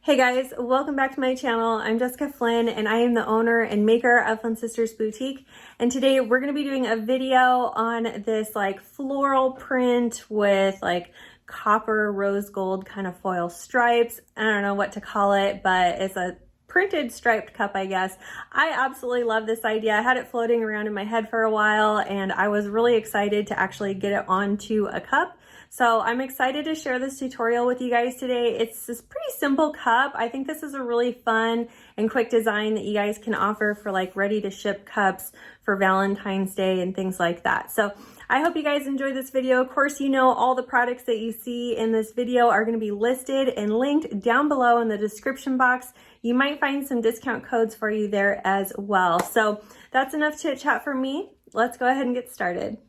Hey guys, welcome back to my channel. I'm Jessica Flynn and I am the owner and maker of Flynn Sisters Boutique. And today we're going to be doing a video on this like floral print with like copper rose gold kind of foil stripes. I don't know what to call it, but it's a printed striped cup, I guess. I absolutely love this idea. I had it floating around in my head for a while and I was really excited to actually get it onto a cup. So I'm excited to share this tutorial with you guys today. It's this pretty simple cup. I think this is a really fun and quick design that you guys can offer for like ready to ship cups for Valentine's Day and things like that. So I hope you guys enjoy this video. Of course, you know all the products that you see in this video are going to be listed and linked down below in the description box. You might find some discount codes for you there as well. So that's enough chit chat for me. Let's go ahead and get started.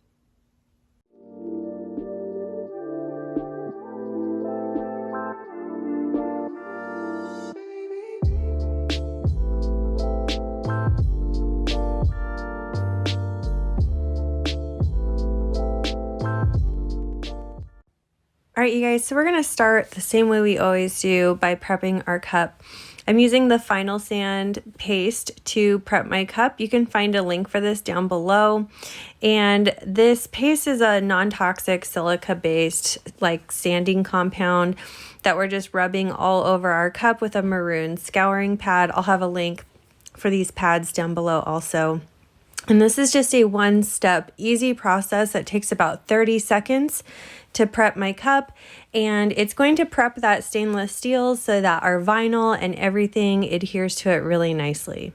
All right, you guys, so we're going to start the same way we always do by prepping our cup. I'm using the Final Sand paste to prep my cup. You can find a link for this down below. And this paste is a non-toxic silica-based like sanding compound that we're just rubbing all over our cup with a maroon scouring pad. I'll have a link for these pads down below also. And this is just a one-step easy process that takes about 30 seconds to prep my cup, and it's going to prep that stainless steel so that our vinyl and everything adheres to it really nicely.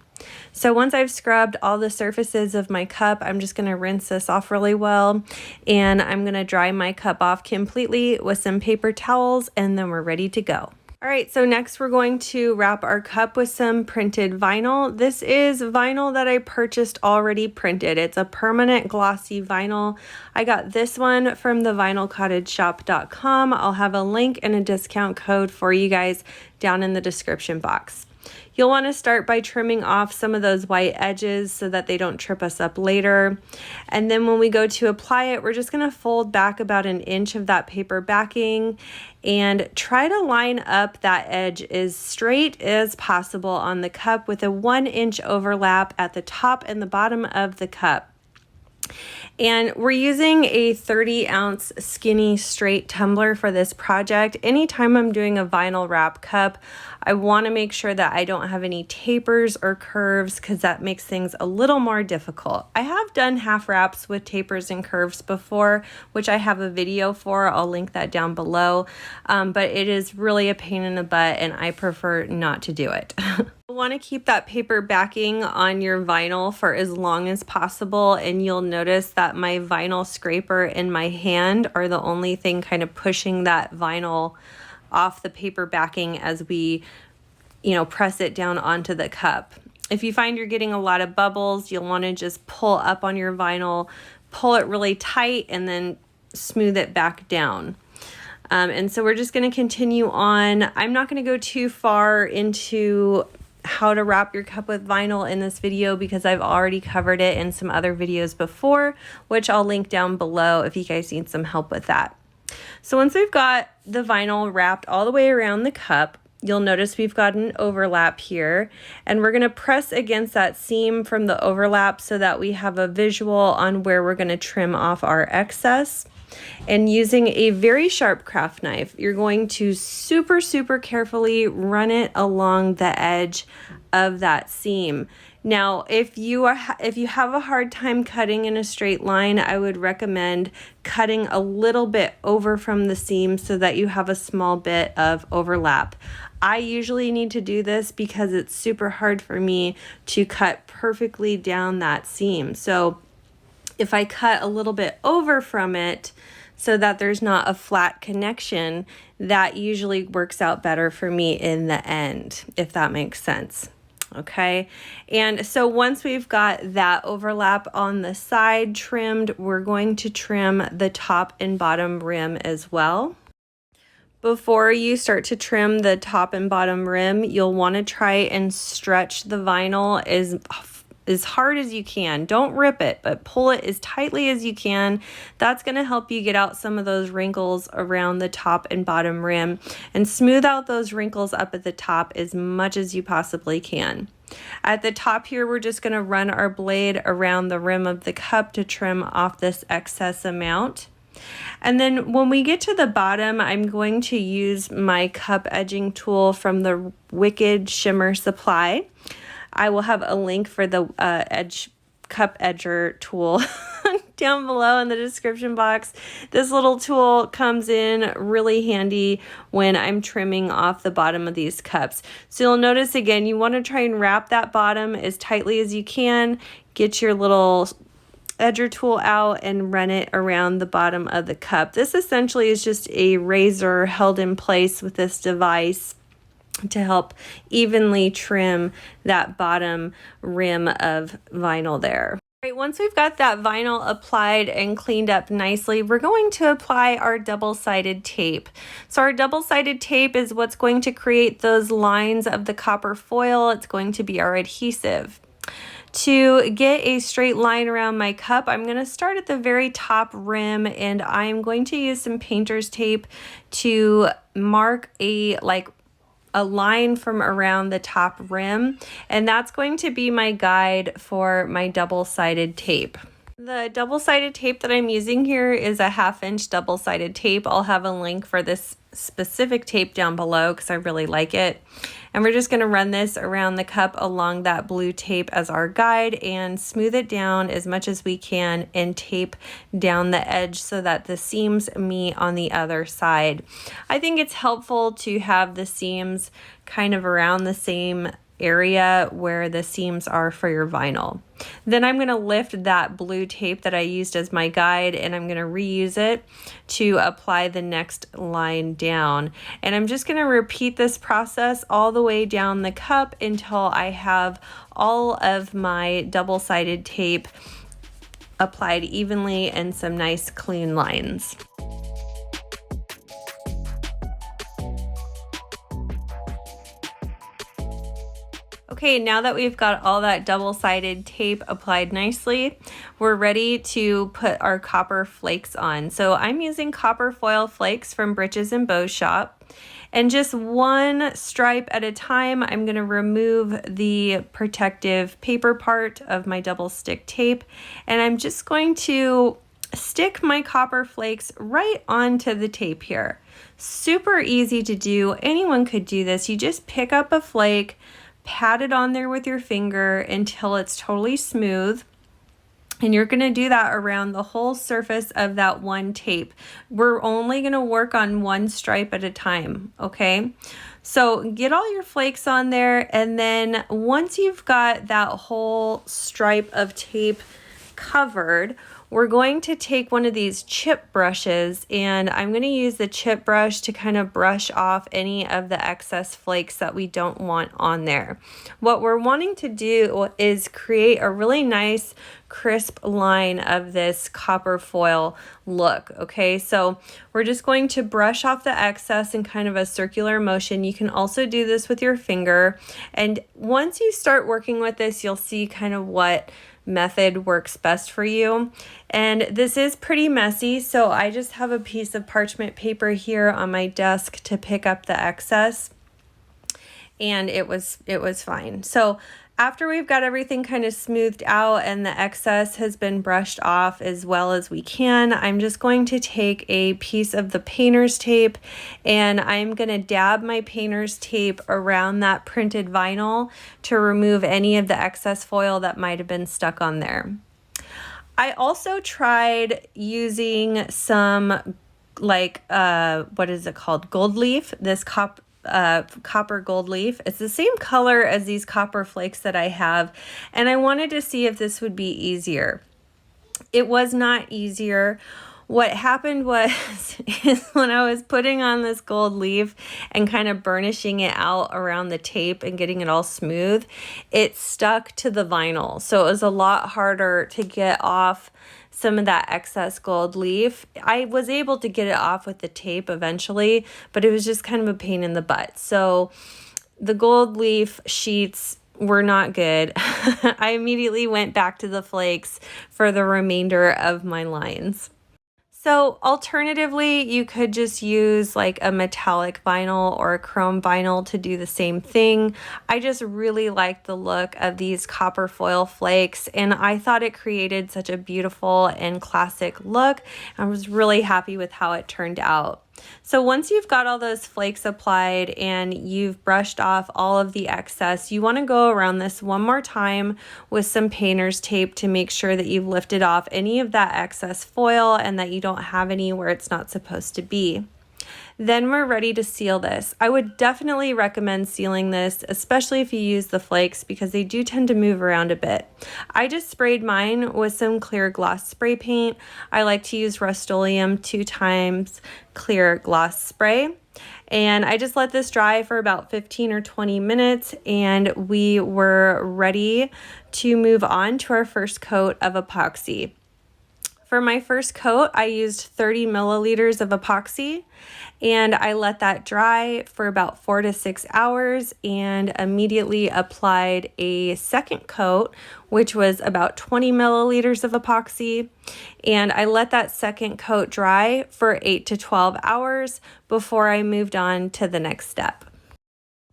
So once I've scrubbed all the surfaces of my cup, I'm just going to rinse this off really well, and I'm going to dry my cup off completely with some paper towels, and then we're ready to go. All right, so next we're going to wrap our cup with some printed vinyl. This is vinyl that I purchased already printed. It's a permanent glossy vinyl. I got this one from the vinylcottageshop.com. I'll have a link and a discount code for you guys down in the description box. You'll want to start by trimming off some of those white edges so that they don't trip us up later. And then when we go to apply it, we're just going to fold back about an inch of that paper backing and try to line up that edge as straight as possible on the cup with a 1-inch overlap at the top and the bottom of the cup. And we're using a 30-ounce skinny straight tumbler for this project. Anytime I'm doing a vinyl wrap cup, I want to make sure that I don't have any tapers or curves because that makes things a little more difficult. I have done half wraps with tapers and curves before, which I have a video for. I'll link that down below. But it is really a pain in the butt and I prefer not to do it. You want to keep that paper backing on your vinyl for as long as possible, and you'll notice that my vinyl scraper and my hand are the only thing kind of pushing that vinyl off the paper backing as we, press it down onto the cup. If you find you're getting a lot of bubbles, you'll want to just pull up on your vinyl, pull it really tight, and then smooth it back down. And so we're just going to continue on. I'm not going to go too far into how to wrap your cup with vinyl in this video because I've already covered it in some other videos before, which I'll link down below if you guys need some help with that. So once we've got the vinyl wrapped all the way around the cup, you'll notice we've got an overlap here, and we're going to press against that seam from the overlap so that we have a visual on where we're going to trim off our excess. And using a very sharp craft knife, you're going to super carefully run it along the edge of that seam. Now, if you have a hard time cutting in a straight line, I would recommend cutting a little bit over from the seam so that you have a small bit of overlap. I usually need to do this because it's super hard for me to cut perfectly down that seam. So if I cut a little bit over from it so that there's not a flat connection, that usually works out better for me in the end, if that makes sense. Okay, and so once we've got that overlap on the side trimmed, we're going to trim the top and bottom rim as well. Before you start to trim the top and bottom rim, you'll want to try and stretch the vinyl as hard as you can. Don't rip it, but pull it as tightly as you can. That's going to help you get out some of those wrinkles around the top and bottom rim and smooth out those wrinkles up at the top as much as you possibly can. At the top here, we're just going to run our blade around the rim of the cup to trim off this excess amount. And then when we get to the bottom, I'm going to use my cup edging tool from the Wicked Shimmer Supply. I will have a link for the cup edger tool down below in the description box. This little tool comes in really handy when I'm trimming off the bottom of these cups. So you'll notice again, you want to try and wrap that bottom as tightly as you can. Get your little edger tool out and run it around the bottom of the cup. This essentially is just a razor held in place with this device to help evenly trim that bottom rim of vinyl there. All right, once we've got that vinyl applied and cleaned up nicely, we're going to apply our double-sided tape. So our double-sided tape is what's going to create those lines of the copper foil. It's going to be our adhesive. To get a straight line around my cup, I'm going to start at the very top rim, and I'm going to use some painter's tape to mark a line from around the top rim, and that's going to be my guide for my double-sided tape. The double-sided tape that I'm using here is a 1/2 inch double-sided tape. I'll have a link for this specific tape down below because I really like it. And we're just going to run this around the cup along that blue tape as our guide and smooth it down as much as we can and tape down the edge so that the seams meet on the other side. I think it's helpful to have the seams kind of around the same area where the seams are for your vinyl. Then I'm going to lift that blue tape that I used as my guide, and I'm going to reuse it to apply the next line down. And I'm just going to repeat this process all the way down the cup until I have all of my double-sided tape applied evenly and some nice clean lines. Okay, now that we've got all that double-sided tape applied nicely, we're ready to put our copper flakes on. So I'm using copper foil flakes from Britches and Bow Shop. And just one stripe at a time, I'm going to remove the protective paper part of my double stick tape. And I'm just going to stick my copper flakes right onto the tape here. Super easy to do. Anyone could do this. You just pick up a flake, pat it on there with your finger until it's totally smooth. And you're going to do that around the whole surface of that one tape. We're only going to work on one stripe at a time, okay? So get all your flakes on there, and then once you've got that whole stripe of tape covered, we're going to take one of these chip brushes, and I'm going to use the chip brush to kind of brush off any of the excess flakes that we don't want on there. What we're wanting to do is create a really nice crisp line of this copper foil look. Okay, so we're just going to brush off the excess in kind of a circular motion. You can also do this with your finger, and once you start working with this, you'll see kind of what method works best for you. And this is pretty messy, so I just have a piece of parchment paper here on my desk to pick up the excess, and it was fine. So after we've got everything kind of smoothed out and the excess has been brushed off as well as we can, I'm just going to take a piece of the painter's tape, and I'm going to dab my painter's tape around that printed vinyl to remove any of the excess foil that might have been stuck on there. I also tried using some what is it called? Gold leaf, this copper gold leaf. It's the same color as these copper flakes that I have, and I wanted to see if this would be easier. It was not easier. What happened is when I was putting on this gold leaf and kind of burnishing it out around the tape and getting it all smooth, it stuck to the vinyl. So it was a lot harder to get off some of that excess gold leaf. I was able to get it off with the tape eventually, but it was just kind of a pain in the butt. So the gold leaf sheets were not good. I immediately went back to the flakes for the remainder of my lines. So alternatively, you could just use like a metallic vinyl or a chrome vinyl to do the same thing. I just really liked the look of these copper foil flakes, and I thought it created such a beautiful and classic look. I was really happy with how it turned out. So once you've got all those flakes applied and you've brushed off all of the excess, you want to go around this one more time with some painter's tape to make sure that you've lifted off any of that excess foil and that you don't have any where it's not supposed to be. Then we're ready to seal this. I would definitely recommend sealing this, especially if you use the flakes, because they do tend to move around a bit. I just sprayed mine with some clear gloss spray paint. I like to use Rust-Oleum 2x clear gloss spray. And I just let this dry for about 15 or 20 minutes, and we were ready to move on to our first coat of epoxy. For my first coat, I used 30 milliliters of epoxy, and I let that dry for about 4 to 6 hours and immediately applied a second coat, which was about 20 milliliters of epoxy. And I let that second coat dry for 8 to 12 hours before I moved on to the next step.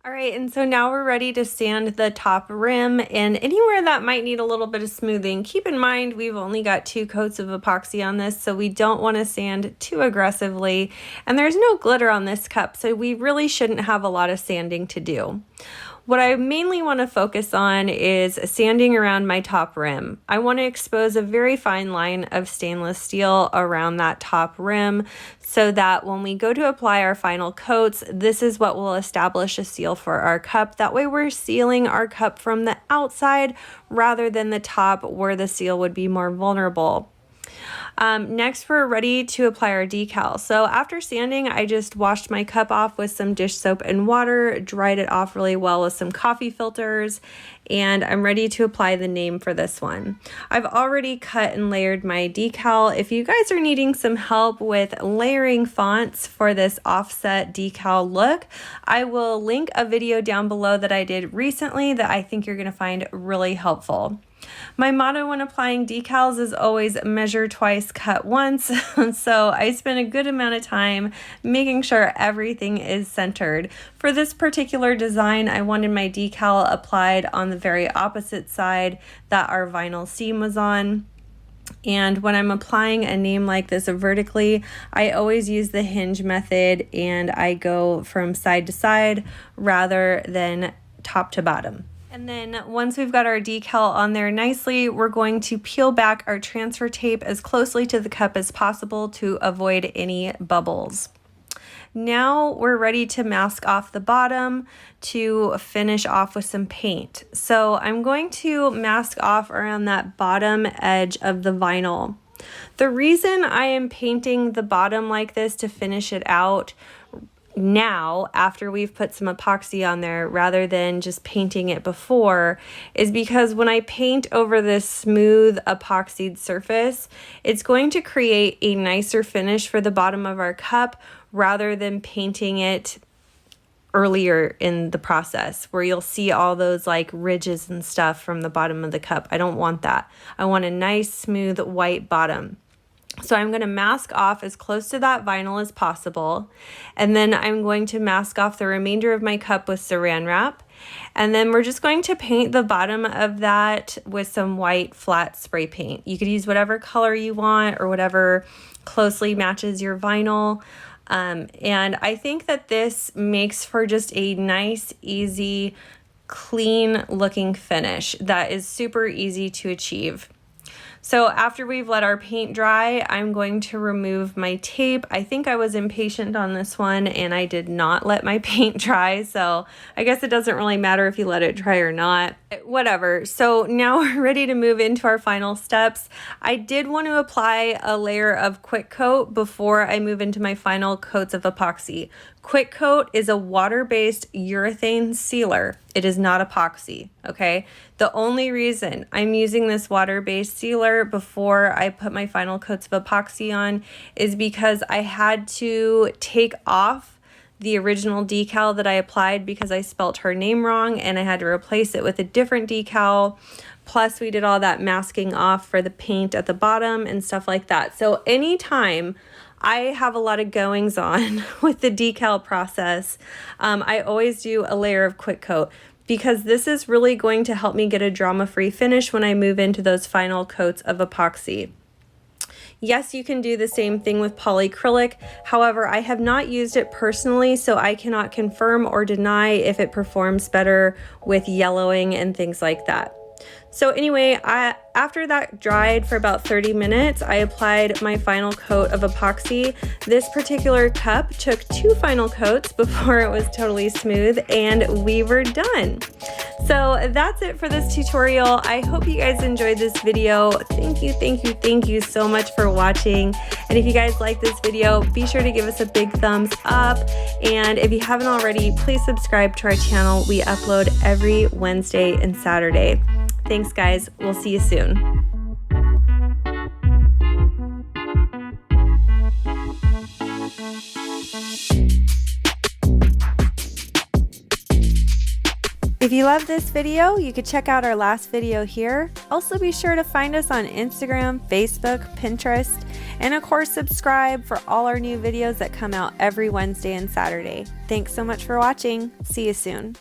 All right, and so now we're ready to sand the top rim, and anywhere that might need a little bit of smoothing, keep in mind we've only got 2 coats of epoxy on this, so we don't want to sand too aggressively, and there's no glitter on this cup, so we really shouldn't have a lot of sanding to do. What I mainly want to focus on is sanding around my top rim. I want to expose a very fine line of stainless steel around that top rim so that when we go to apply our final coats, this is what will establish a seal for our cup. That way we're sealing our cup from the outside rather than the top where the seal would be more vulnerable. Next, we're ready to apply our decal. So after sanding, I just washed my cup off with some dish soap and water, dried it off really well with some coffee filters, and I'm ready to apply the name for this one. I've already cut and layered my decal. If you guys are needing some help with layering fonts for this offset decal look, I will link a video down below that I did recently that I think you're going to find really helpful. My motto when applying decals is always measure twice, cut once. So I spent a good amount of time making sure everything is centered. For this particular design, I wanted my decal applied on the very opposite side that our vinyl seam was on. And when I'm applying a name like this vertically, I always use the hinge method and I go from side to side rather than top to bottom. And then once we've got our decal on there nicely, we're going to peel back our transfer tape as closely to the cup as possible to avoid any bubbles. Now we're ready to mask off the bottom to finish off with some paint. So I'm going to mask off around that bottom edge of the vinyl. The reason I am painting the bottom like this to finish it out now after we've put some epoxy on there rather than just painting it before is because when I paint over this smooth epoxied surface, it's going to create a nicer finish for the bottom of our cup rather than painting it earlier in the process where you'll see all those like ridges and stuff from the bottom of the cup. I don't want that. I want a nice smooth white bottom. So I'm going to mask off as close to that vinyl as possible, and then I'm going to mask off the remainder of my cup with saran wrap, and then we're just going to paint the bottom of that with some white flat spray paint. You could use whatever color you want or whatever closely matches your vinyl, and I think that this makes for just a nice, easy, clean looking finish that is super easy to achieve. So after we've let our paint dry, I'm going to remove my tape. I think I was impatient on this one and I did not let my paint dry. So I guess it doesn't really matter if you let it dry or not. Whatever. So now we're ready to move into our final steps. I did want to apply a layer of quick coat before I move into my final coats of epoxy. Quick coat is a water-based urethane sealer. It is not epoxy, okay? The only reason I'm using this water-based sealer before I put my final coats of epoxy on is because I had to take off the original decal that I applied because I spelt her name wrong and I had to replace it with a different decal. Plus we did all that masking off for the paint at the bottom and stuff like that. So anytime I have a lot of goings on with the decal process, I always do a layer of quick coat, because this is really going to help me get a drama-free finish when I move into those final coats of epoxy. Yes, you can do the same thing with polyacrylic. However, I have not used it personally, so I cannot confirm or deny if it performs better with yellowing and things like that. So anyway, after that dried for about 30 minutes, I applied my final coat of epoxy. This particular cup took 2 final coats before it was totally smooth, and we were done. So that's it for this tutorial. I hope you guys enjoyed this video. Thank you so much for watching. And if you guys like this video, be sure to give us a big thumbs up. And if you haven't already, please subscribe to our channel. We upload every Wednesday and Saturday. Thanks, guys. We'll see you soon. If you love this video, you could check out our last video here. Also be sure to find us on Instagram, Facebook, Pinterest, and of course subscribe for all our new videos that come out every Wednesday and Saturday. Thanks so much for watching. See you soon.